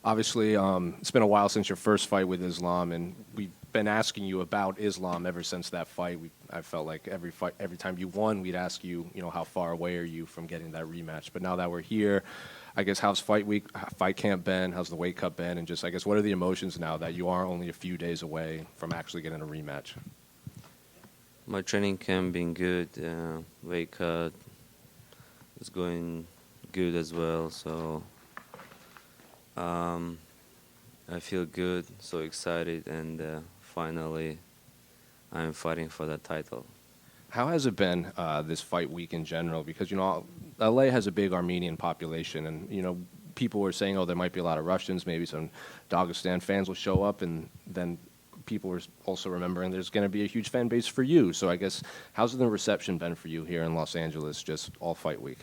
Obviously, it's been a while since your first fight with Islam, and we've been asking you about Islam ever since that fight. I felt like every time you won, we'd ask you, how far away are you from getting that rematch? But now that we're here, I guess how's fight camp been? How's the weight cut been? And just, I guess, what are the emotions now that you are only a few days away from actually getting a rematch? My training camp been good. Weight cut is going good as well. So I feel good, so excited, and finally I'm fighting for that title. How has it been this fight week in general? Because, LA has a big Armenian population, and, people were saying, oh, there might be a lot of Russians, maybe some Dagestan fans will show up, and then people were also remembering there's going to be a huge fan base for you. So I guess, how's the reception been for you here in Los Angeles, just all fight week?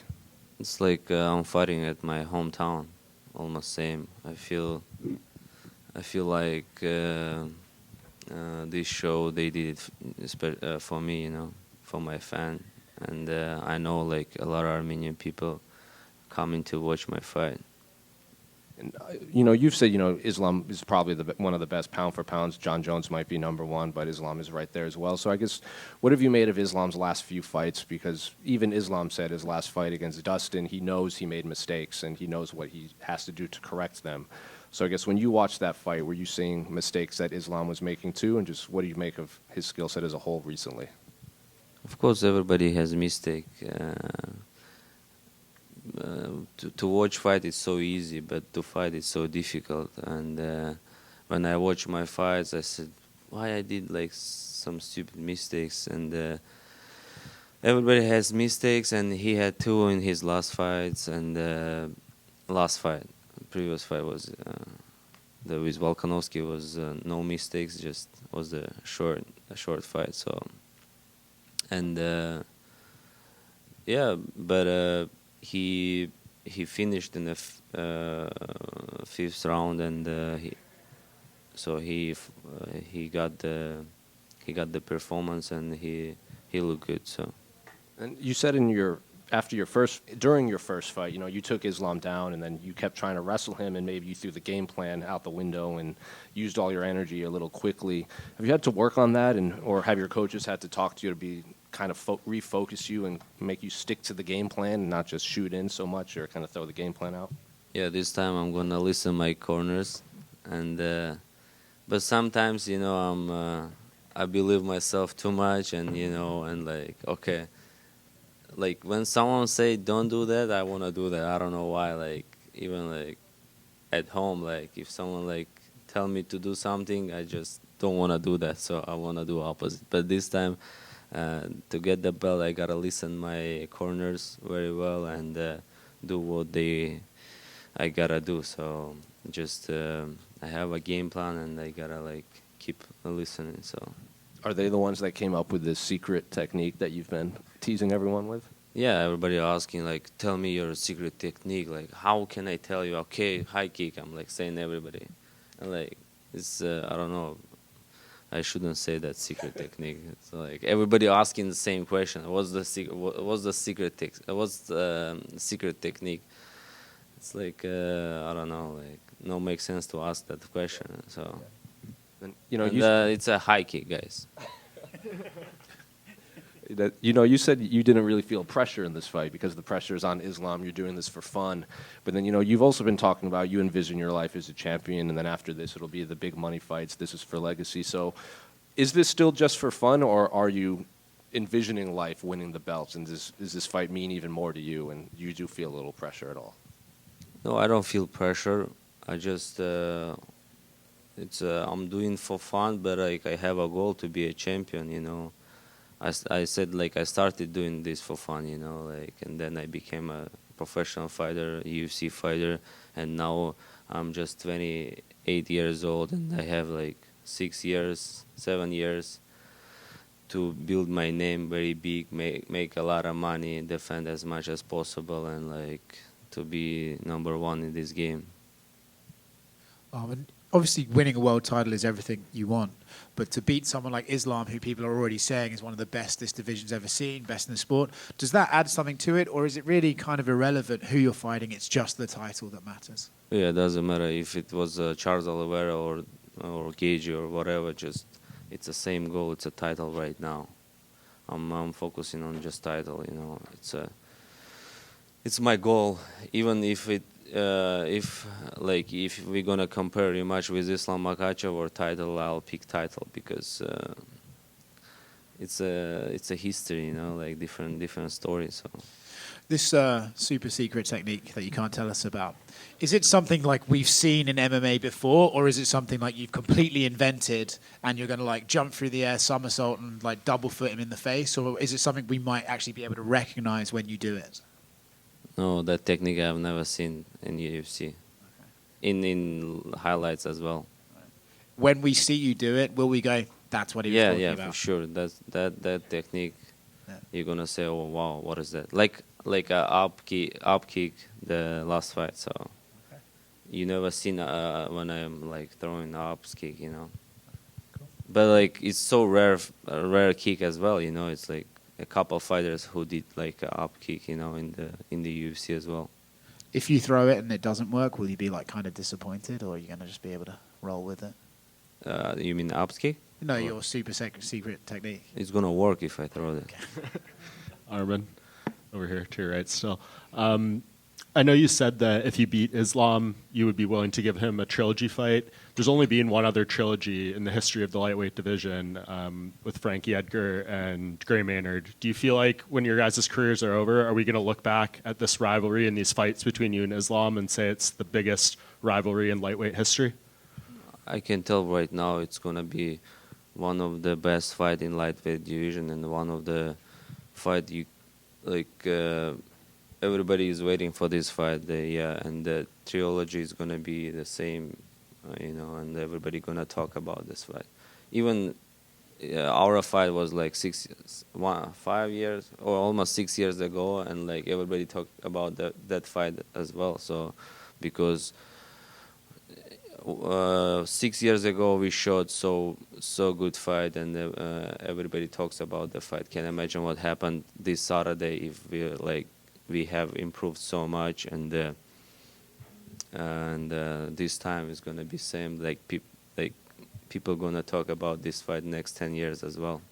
It's like I'm fighting at my hometown, almost same. I feel like this show they did it for me, for my fan, and I know like a lot of Armenian people coming to watch my fight. And, you've said, Islam is probably one of the best pound for pounds. John Jones might be number one, but Islam is right there as well. So I guess, what have you made of Islam's last few fights? Because even Islam said his last fight against Dustin, he knows he made mistakes, and he knows what he has to do to correct them. So I guess when you watched that fight, were you seeing mistakes that Islam was making too? And just what do you make of his skill set as a whole recently? Of course, everybody has mistake. To watch fight is so easy, but to fight is so difficult. And when I watch my fights, I said, why I did like some stupid mistakes. And everybody has mistakes, and he had two in his last fights. And previous fight was with Volkanovski was no mistakes, just was a short fight. So, and yeah, but he finished in the fifth round, and he got the performance, and he looked good. So, and you said during your first fight, you took Islam down, and then you kept trying to wrestle him, and maybe you threw the game plan out the window and used all your energy a little quickly. Have you had to work on that, or have your coaches had to talk to you to be kind of refocus you and make you stick to the game plan and not just shoot in so much or kind of throw the game plan out? Yeah, this time I'm gonna listen my corners, and but sometimes I believe myself too much, and and like okay. Like when someone say don't do that, I wanna do that. I don't know why. Like even like at home, like if someone like tell me to do something, I just don't wanna do that. So I wanna do opposite. But this time, to get the belt, I gotta listen my corners very well and do what I gotta do. So just I have a game plan, and I gotta like keep listening. So. Are they the ones that came up with this secret technique that you've been teasing everyone with? Yeah, everybody asking, like, tell me your secret technique. Like, how can I tell you, okay, high kick? I'm, like, saying everybody. And, like, it's, I don't know. I shouldn't say that secret technique. It's, like, everybody asking the same question. What's the secret technique? It's, like, I don't know. Like, no makes sense to ask that question. So... And, it's a high kick, guys. You said you didn't really feel pressure in this fight because the pressure is on Islam. You're doing this for fun. But then, you've also been talking about you envision your life as a champion, and then after this, it'll be the big money fights. This is for legacy. So is this still just for fun, or are you envisioning life winning the belts? And does this fight mean even more to you, and you do feel a little pressure at all? No, I don't feel pressure. I just... I'm doing for fun, but like I have a goal to be a champion. I said like I started doing this for fun, like, and then I became a professional fighter, UFC fighter, and now I'm just 28 years old, and I have like 7 years to build my name very big, make a lot of money, defend as much as possible, and like to be number one in this game. obviously winning a world title is everything you want, but to beat someone like Islam, who people are already saying is one of the best this division's ever seen, best in the sport, does that add something to it, or is it really kind of irrelevant who you're fighting? It's just the title that matters. Yeah, it doesn't matter if it was Charles Oliveira or Gage or whatever. Just it's the same goal. It's a title right now. I'm focusing on just title. You know, it's my goal. Even if if we're gonna compare rematch with Islam Makhachev or title, I'll pick title because it's a history. You know, like different stories. So. This super secret technique that you can't tell us about, is it something like we've seen in MMA before, or is it something like you've completely invented and you're going to like jump through the air, somersault, and like double foot him in the face, or is it something we might actually be able to recognize when you do it? No, that technique I've never seen in UFC, in highlights as well. When we see you do it, will we go, that's what he was talking about? Yeah, for sure. That technique. Yeah. You're gonna say, oh wow, what is that? Like a up kick the last fight. So Okay. you never seen when I'm like throwing an up kick, you know. Cool. But like it's so rare, a rare kick as well. You know, it's like a couple fighters who did like a up kick, you know, in the UFC as well. If you throw it and it doesn't work, will you be like kind of disappointed, or are you going to just be able to roll with it? You mean up kick? No, your super secret technique. It's gonna work if I throw it. Arman, over here to your right still. I know you said that if you beat Islam, you would be willing to give him a trilogy fight. There's only been one other trilogy in the history of the lightweight division with Frankie Edgar and Gray Maynard. Do you feel like when your guys' careers are over, are we going to look back at this rivalry and these fights between you and Islam and say it's the biggest rivalry in lightweight history? I can tell right now it's gonna be one of the best fight in lightweight division and one of the fight you like. Everybody is waiting for this fight. And the trilogy is gonna be the same, you know, and everybody gonna talk about this fight. Even our fight was like 5 years or almost 6 years ago, and like everybody talked about that fight as well. So because 6 years ago we showed so good fight, and everybody talks about the fight. Can imagine what happened this Saturday if we have improved so much, and this time is gonna be same. Like people gonna talk about this fight next 10 years as well.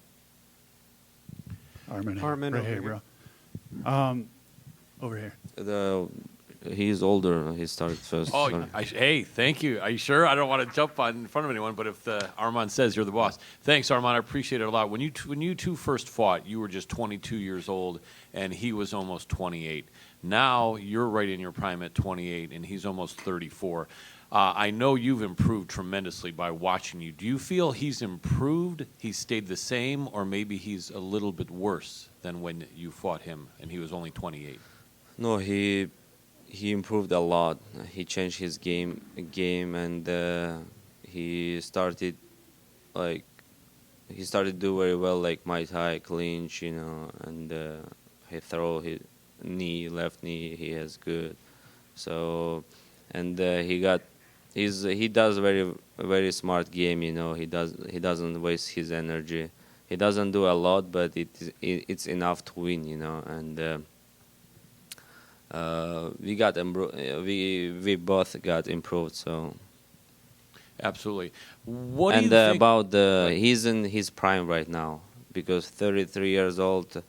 Arman, right here, bro. Over here. He's older. He started first. Oh, Sorry. hey, thank you. Are you sure? I don't want to jump in front of anyone, but if Arman says you're the boss. Thanks, Arman. I appreciate it a lot. When you two first fought, you were just 22 years old, and he was almost 28. Now you're right in your prime at 28, and he's almost 34. I know you've improved tremendously by watching you. Do you feel he's improved, he's stayed the same, or maybe he's a little bit worse than when you fought him and he was only 28? No, he improved a lot. He changed his game, and he started do very well, like Muay Thai, clinch, you know, and he throw his left knee. He has good. So, and he does very smart game, you know. He doesn't waste his energy. He doesn't do a lot, but it's enough to win, you know, and. We both got improved, so Absolutely. What do you think about he's in his prime right now because 33 years old,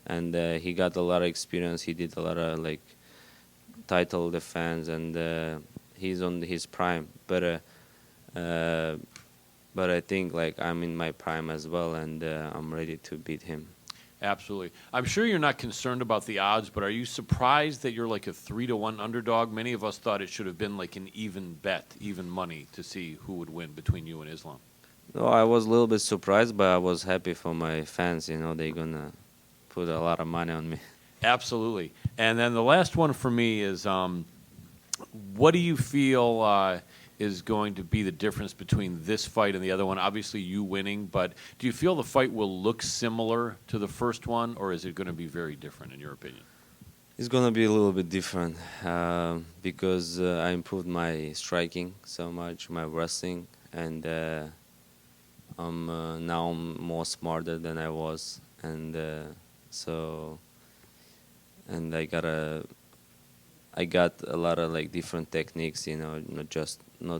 and he got a lot of experience. He did a lot of like title defense, and he's on his prime. But I think like I'm in my prime as well, and I'm ready to beat him. Absolutely. I'm sure you're not concerned about the odds, but are you surprised that you're like a 3-1 underdog? Many of us thought it should have been like an even bet, even money to see who would win between you and Islam. No, I was a little bit surprised, but I was happy for my fans. You know, they're gonna put a lot of money on me. Absolutely. And then the last one for me is, what do you feel is going to be the difference between this fight and the other one? Obviously, you winning, but do you feel the fight will look similar to the first one, or is it going to be very different, in your opinion? It's gonna be a little bit different because I improved my striking so much, my wrestling, and now I'm more smarter than I was, and so and I got a lot of like different techniques, you know, not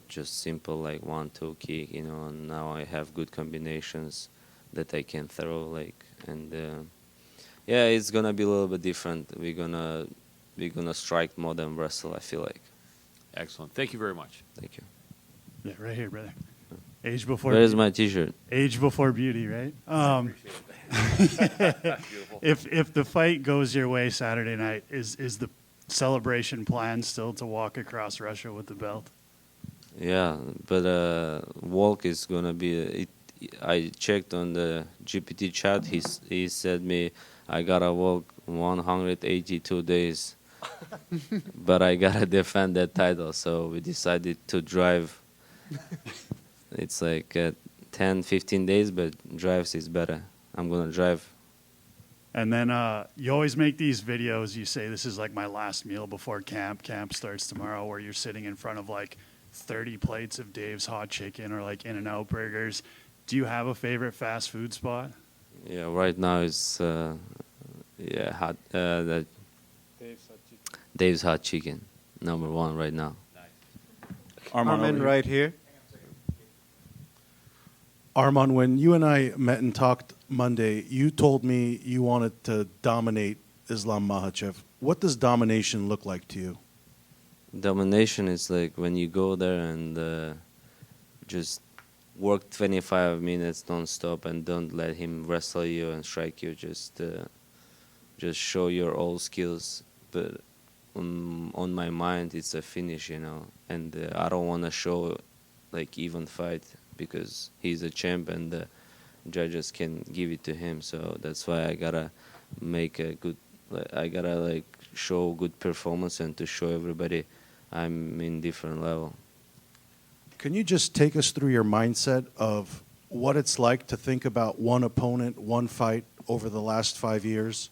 just simple like 1-2 kick, you know. And now I have good combinations that I can throw, like, and yeah, it's gonna be a little bit different. We're gonna strike more than wrestle, I feel like. Excellent. Thank you very much. Thank you. Yeah, right here, brother. Age before. Where's my T-shirt? Age before beauty, right? If the fight goes your way Saturday night, is the celebration plan still to walk across Russia with the belt? Yeah, but walk is gonna be. I checked on the GPT chat. He said me I gotta walk 182 days, but I gotta defend that title. So we decided to drive. It's like 10, 15 days, but drives is better. I'm gonna drive. And then you always make these videos. You say, this is like my last meal before camp. Camp starts tomorrow, where you're sitting in front of like 30 plates of Dave's hot chicken or like In-N-Out burgers. Do you have a favorite fast food spot? Yeah, right now it's hot. The Dave's hot chicken, #1 right now. Arman right here. Arman, when you and I met and talked Monday, you told me you wanted to dominate Islam Makhachev. What does domination look like to you? Domination is like when you go there and just work 25 minutes non-stop and don't let him wrestle you and strike you. Just show your all skills. But on my mind, it's a finish, you know. And I don't want to show like even fight because he's a champ and the judges can give it to him. So that's why I gotta make a good. I gotta like show good performance and to show everybody I'm in different level. Can you just take us through your mindset of what it's like to think about one opponent, one fight over the last 5 years,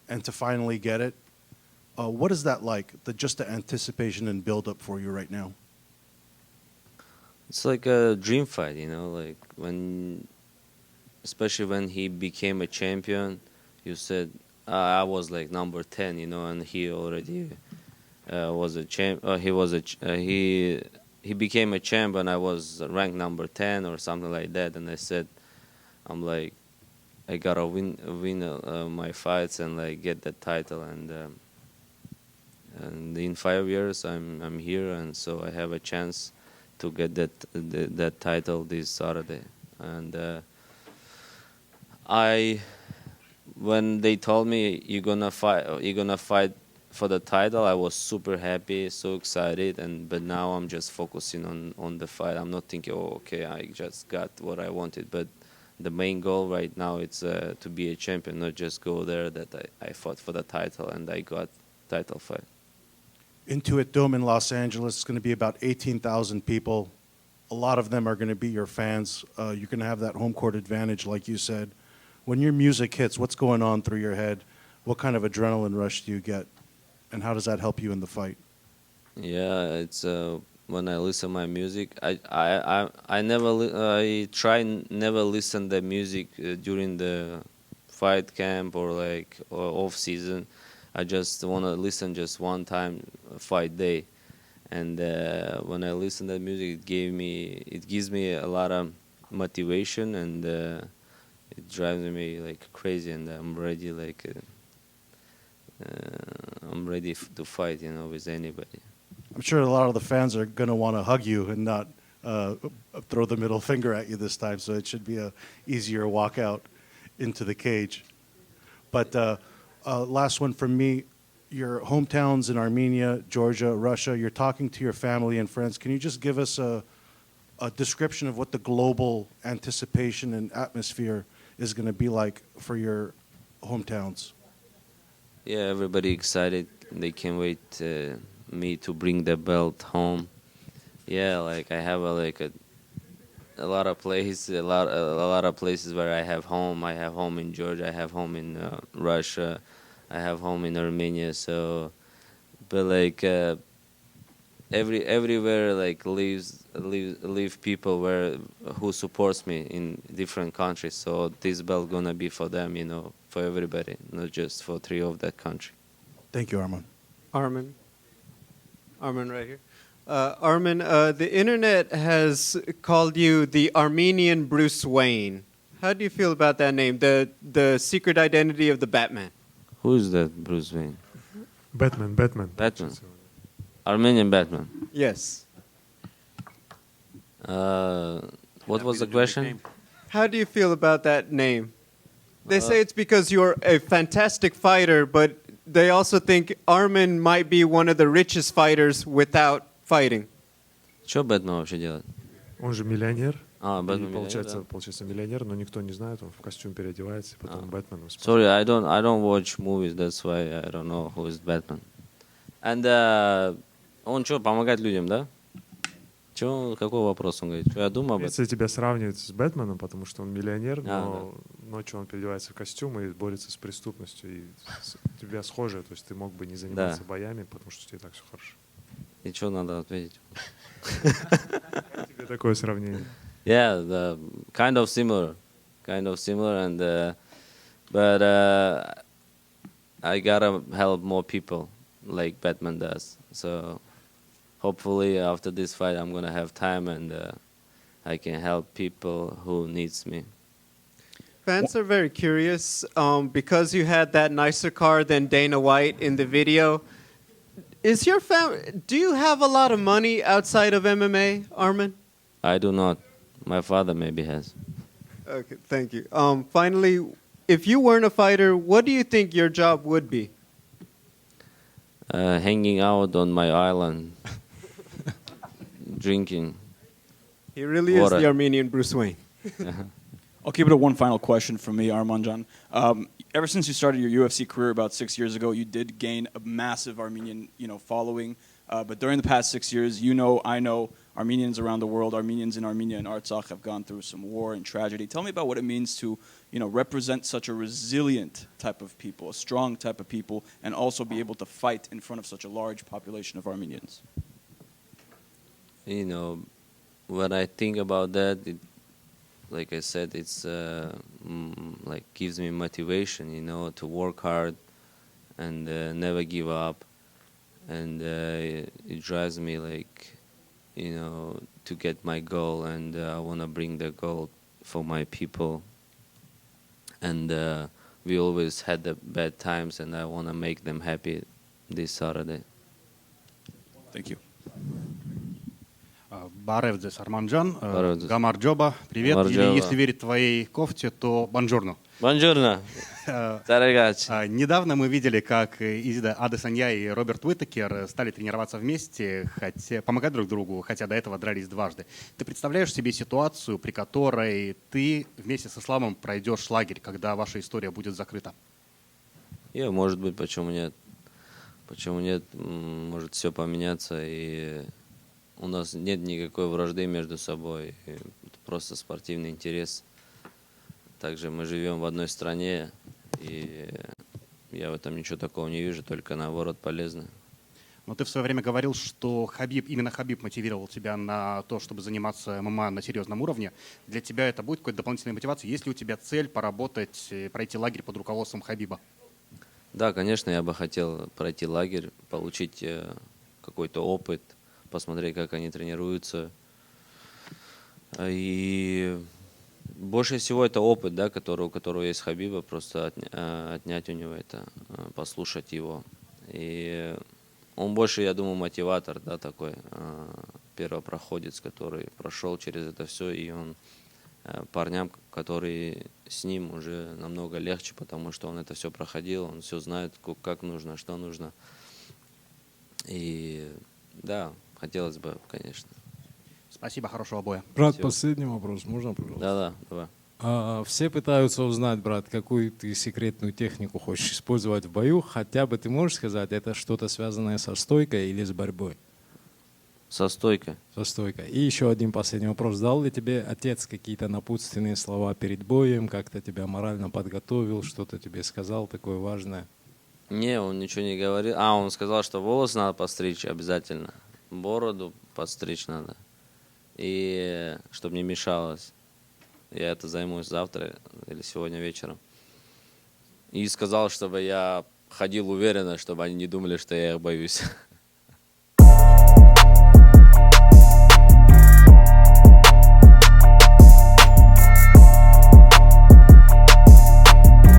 and to finally get it? What is that like? Just the anticipation and build-up for you right now. It's like a dream fight, you know. Like especially when he became a champion, you said I was like number 10, you know, and he already was a champ. He became a champ, and I was ranked number 10 or something like that. And I said, I'm like, I gotta win my fights and like get that title. And in 5 years, I'm here, and so I have a chance to get that title this Saturday. And when they told me you're gonna fight for the title, I was super happy, so excited. But now I'm just focusing on the fight. I'm not thinking, oh, okay, I just got what I wanted. But the main goal right now is to be a champion, not just go there that I fought for the title and I got title fight. Intuit Dome in Los Angeles is going to be about 18,000 people. A lot of them are going to be your fans. You're going to have that home court advantage, like you said. When your music hits, what's going on through your head? What kind of adrenaline rush do you get? And how does that help you in the fight? Yeah, it's when I listen my music. I try never listen the music during the fight camp or off season. I just want to listen just one time fight day, and when I listen to the music, it gives me a lot of motivation, and it drives me like crazy, and I'm ready to fight, you know, with anybody. I'm sure a lot of the fans are going to want to hug you and not throw the middle finger at you this time, so it should be a easier walk out into the cage. But last one from me. Your hometowns in Armenia, Georgia, Russia, you're talking to your family and friends. Can you just give us a description of what the global anticipation and atmosphere is going to be like for your hometowns? Yeah, everybody excited. They can't wait me to bring the belt home. Yeah, like I have a lot of places, a lot of places where I have home. I have home in Georgia. I have home in Russia. I have home in Armenia, so but like everywhere like live people who supports me in different countries. So this belt gonna be for them, you know, for everybody, not just for three of that country. Thank you, Arman. Arman right here. Arman, the internet has called you the Armenian Bruce Wayne. How do you feel about that name, the secret identity of the Batman? Who is that Bruce Wayne? Batman. Batman. Armenian Batman. Yes. What was the question? How do you feel about that name? They say it's because you're a fantastic fighter, but they also think Arman might be one of the richest fighters without fighting. Что Бэтмен вообще делает? Он же миллионер. А, И Бэтмен получается миллионер, но никто не знает, он в костюм переодевается, и потом Бэтменом Sorry, I don't watch movies, that's why I don't know who is Batman. And он что, помогает людям, да? Чё, какой вопрос он говорит? Что я думаю об этом? Если тебя сравнивают с Бэтменом, потому что он миллионер, но ночью он переодевается в костюм и борется с преступностью, и тебя схоже, то есть ты мог бы не заниматься боями, потому что тебе так все хорошо. И что надо ответить? Тебе такое сравнение. Yeah, kind of similar, and but I gotta help more people like Batman does. So hopefully after this fight, I'm gonna have time and I can help people who needs me. Fans are very curious because you had that nicer car than Dana White in the video. Is your do you have a lot of money outside of MMA, Arman? I do not. My father maybe has. Okay, thank you. Finally, if you weren't a fighter, what do you think your job would be? Hanging out on my island, drinking. He really is the Armenian Bruce Wayne. I'll keep it at one final question from me, Armanjan. Ever since you started your UFC career about 6 years ago, you did gain a massive Armenian, following. But during the past 6 years, I know, Armenians around the world, Armenians in Armenia and Artsakh have gone through some war and tragedy. Tell me about what it means to, represent such a resilient type of people, a strong type of people, and also be able to fight in front of such a large population of Armenians. When I think about that, like I said, it's like gives me motivation, to work hard and never give up, and it drives me like, to get my goal, and I want to bring the goal for my people. And we always had the bad times, and I want to make them happy this Saturday. Thank you. Барев здесь Арманджан. Барев. Гамарджоба, привет. Марджоба. Или если верить твоей кофте, то бонжорно. Buongiorno. Тарагачи. Недавно мы видели, как Изида Адесанья и Роберт Уитакер стали тренироваться вместе, помогать друг другу, хотя до этого дрались дважды. Ты представляешь себе ситуацию, при которой ты вместе с Исламом пройдешь лагерь, когда ваша история будет закрыта? Может быть, почему нет? Почему нет? Может все поменяться, и у нас нет никакой вражды между собой. Это просто спортивный интерес. Также мы живем в одной стране, и я в этом ничего такого не вижу, только наоборот полезно. Но ты в свое время говорил, что именно Хабиб мотивировал тебя на то, чтобы заниматься ММА на серьезном уровне. Для тебя это будет какой-то дополнительной мотивацией? Есть ли у тебя цель поработать, пройти лагерь под руководством Хабиба? Да, конечно, я бы хотел пройти лагерь, получить какой-то опыт, посмотреть, как они тренируются. И больше всего это опыт, да, у которого есть Хабиба, просто отнять у него это, послушать его. И он больше, я думаю, мотиватор, да, такой первопроходец, который прошел через это все, и он парням, которые с ним, уже намного легче, потому что он это все проходил, он все знает, как нужно, что нужно. И да, хотелось бы, конечно. Спасибо, хорошего боя. Брат, Всё. последний вопрос, можно, пожалуйста? Да, давай. Все пытаются узнать, брат, какую ты секретную технику хочешь использовать в бою. Хотя бы ты можешь сказать, это что-то связанное со стойкой или с борьбой? Со стойкой. Со стойкой. И еще один последний вопрос. Дал ли тебе отец какие-то напутственные слова перед боем? Как-то тебя морально подготовил? Что-то тебе сказал такое важное? Не, он ничего не говорил. А, он сказал, что волосы надо постричь обязательно. Бороду подстричь надо. И чтобы не мешалось. Я это займусь завтра или сегодня вечером. И сказал, чтобы я ходил уверенно, чтобы они не думали, что я их боюсь.